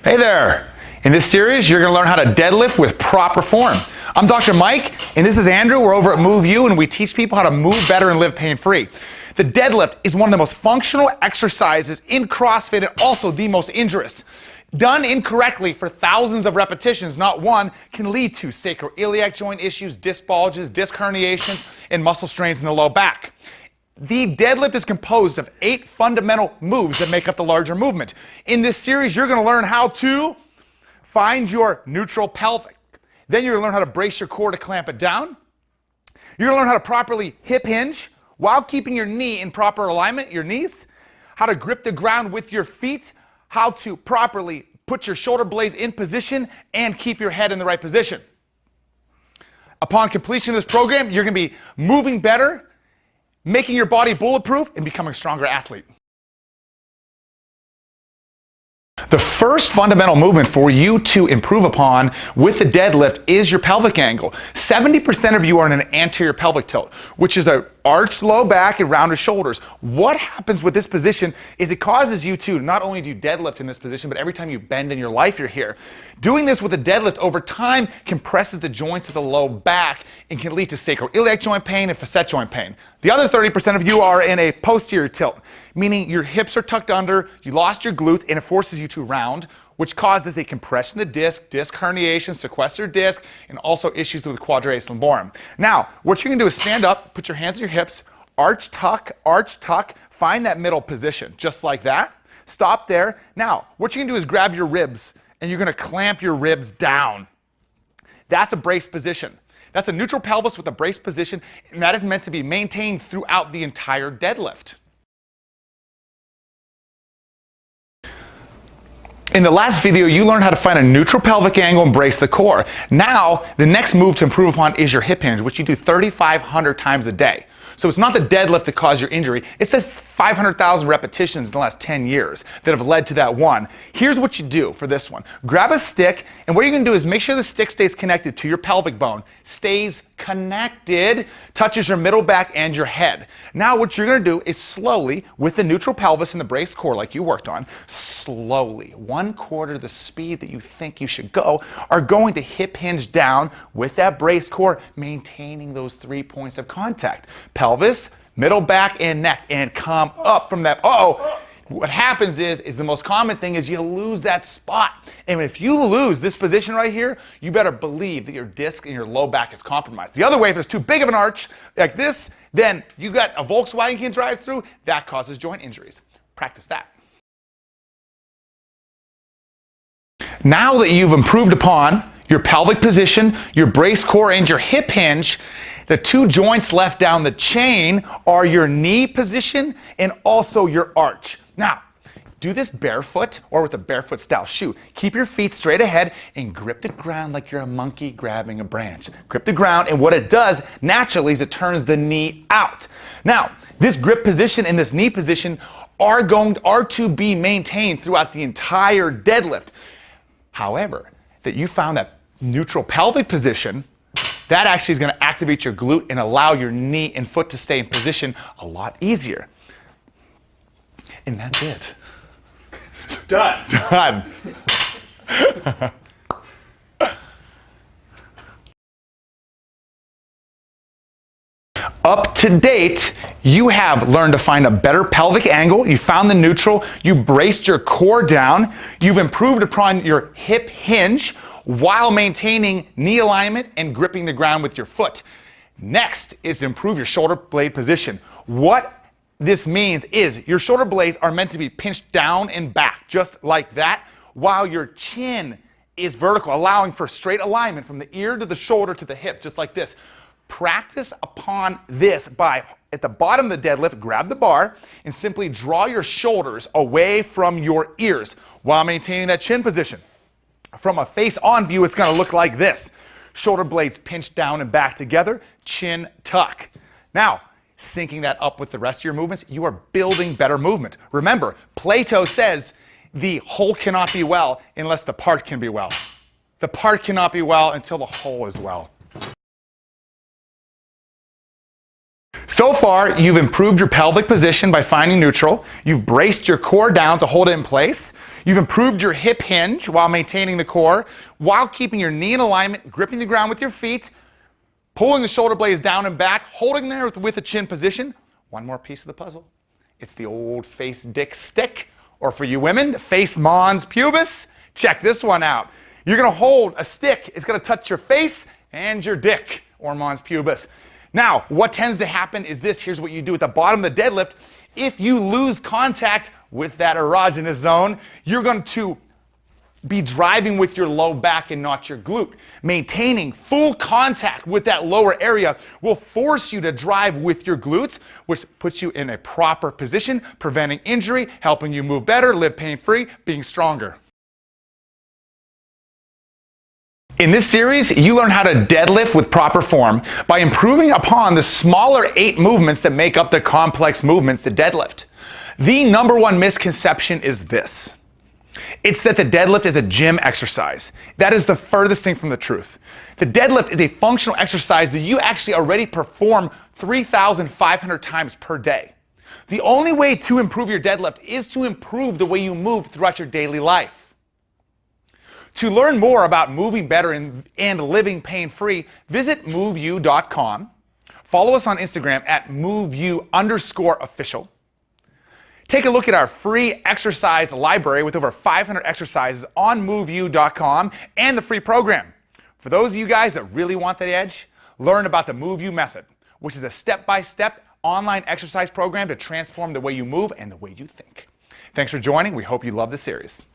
Hey there! In this series, you're going to learn how to deadlift with proper form. I'm Dr. Mike, and this is Andrew. We're over at MoveU, and we teach people how to move better and live pain-free. The deadlift is one of the most functional exercises in CrossFit and also the most injurious. Done incorrectly for thousands of repetitions, not one, can lead to sacroiliac joint issues, disc bulges, disc herniations, and muscle strains in the low back. The deadlift is composed of 8 fundamental moves that make up the larger movement. In this series, you're going to learn how to find your neutral pelvic. Then you're going to learn how to brace your core to clamp it down. You're going to learn how to properly hip hinge while keeping your knee in proper alignment, your knees. How to grip the ground with your feet. How to properly put your shoulder blades in position and keep your head in the right position. Upon completion of this program, you're going to be moving better, making your body bulletproof, and becoming a stronger athlete. The first fundamental movement for you to improve upon with the deadlift is your pelvic angle. 70% of you are in an anterior pelvic tilt, which is an arched low back and rounded shoulders. What happens with this position is it causes you to not only do deadlift in this position, but every time you bend in your life, you're here. Doing this with a deadlift over time compresses the joints of the low back and can lead to sacroiliac joint pain and facet joint pain. The other 30% of you are in a posterior tilt, meaning your hips are tucked under, you lost your glutes, and it forces you to round, which causes a compression of the disc, disc herniation, sequestered disc, and also issues with the quadratus lumborum. Now, what you're gonna do is stand up, put your hands on your hips, arch, tuck, find that middle position, just like that. Stop there. Now, what you're gonna do is grab your ribs, and you're gonna clamp your ribs down. That's a braced position. That's a neutral pelvis with a braced position, and that is meant to be maintained throughout the entire deadlift. In the last video, you learned how to find a neutral pelvic angle and brace the core. Now, the next move to improve upon is your hip hinge, which you do 3,500 times a day. So it's not the deadlift that caused your injury, it's the 500,000 repetitions in the last 10 years that have led to that one. Here's what you do for this one. Grab a stick, and what you're gonna do is make sure the stick stays connected to your pelvic bone. Stays connected, touches your middle back and your head. Now what you're gonna do is slowly, with the neutral pelvis and the braced core like you worked on, slowly, 1/4 the speed that you think you should go, are going to hip hinge down with that braced core, maintaining those 3 points of contact. Pelvis, middle back, and neck, and come up from that. What happens is the most common thing is you lose that spot. And if you lose this position right here, you better believe that your disc and your low back is compromised. The other way, if there's too big of an arch like this, then you got a Volkswagen can drive through, that causes joint injuries. Practice that. Now that you've improved upon your pelvic position, your braced core, and your hip hinge, the 2 joints left down the chain are your knee position and also your arch. Now, do this barefoot or with a barefoot style shoe. Keep your feet straight ahead and grip the ground like you're a monkey grabbing a branch. Grip the ground, and what it does naturally is it turns the knee out. Now, this grip position and this knee position are to be maintained throughout the entire deadlift. However, that you found that neutral pelvic position, that actually is going to activate your glute and allow your knee and foot to stay in position a lot easier. And that's it. Done. Done. Up to date, you have learned to find a better pelvic angle, you found the neutral, you braced your core down, you've improved upon your hip hinge while maintaining knee alignment and gripping the ground with your foot. Next is to improve your shoulder blade position. What this means is your shoulder blades are meant to be pinched down and back, just like that, while your chin is vertical, allowing for straight alignment from the ear to the shoulder to the hip, just like this. Practice upon this by, at the bottom of the deadlift, grab the bar and simply draw your shoulders away from your ears while maintaining that chin position. From a face-on view, it's going to look like this. Shoulder blades pinched down and back together, chin tuck. Now, syncing that up with the rest of your movements, you are building better movement. Remember, Plato says the whole cannot be well unless the part can be well. The part cannot be well until the whole is well. So far, you've improved your pelvic position by finding neutral. You've braced your core down to hold it in place. You've improved your hip hinge while maintaining the core, while keeping your knee in alignment, gripping the ground with your feet, pulling the shoulder blades down and back, holding there with a chin position. One more piece of the puzzle. It's the old face dick stick, or for you women, the face mons pubis. Check this one out. You're gonna hold a stick. It's gonna touch your face and your dick, or mons pubis. Now, what tends to happen is this. Here's what you do at the bottom of the deadlift. If you lose contact with that erogenous zone, you're going to be driving with your low back and not your glute. Maintaining full contact with that lower area will force you to drive with your glutes, which puts you in a proper position, preventing injury, helping you move better, live pain-free, being stronger. In this series, you learn how to deadlift with proper form by improving upon the smaller 8 movements that make up the complex movement, the deadlift. The number one misconception is this. It's that the deadlift is a gym exercise. That is the furthest thing from the truth. The deadlift is a functional exercise that you actually already perform 3,500 times per day. The only way to improve your deadlift is to improve the way you move throughout your daily life. To learn more about moving better and living pain-free, visit MoveU.com. Follow us on Instagram at MoveU_official. Take a look at our free exercise library with over 500 exercises on MoveU.com and the free program. For those of you guys that really want the edge, learn about the MoveU method, which is a step-by-step online exercise program to transform the way you move and the way you think. Thanks for joining. We hope you love the series.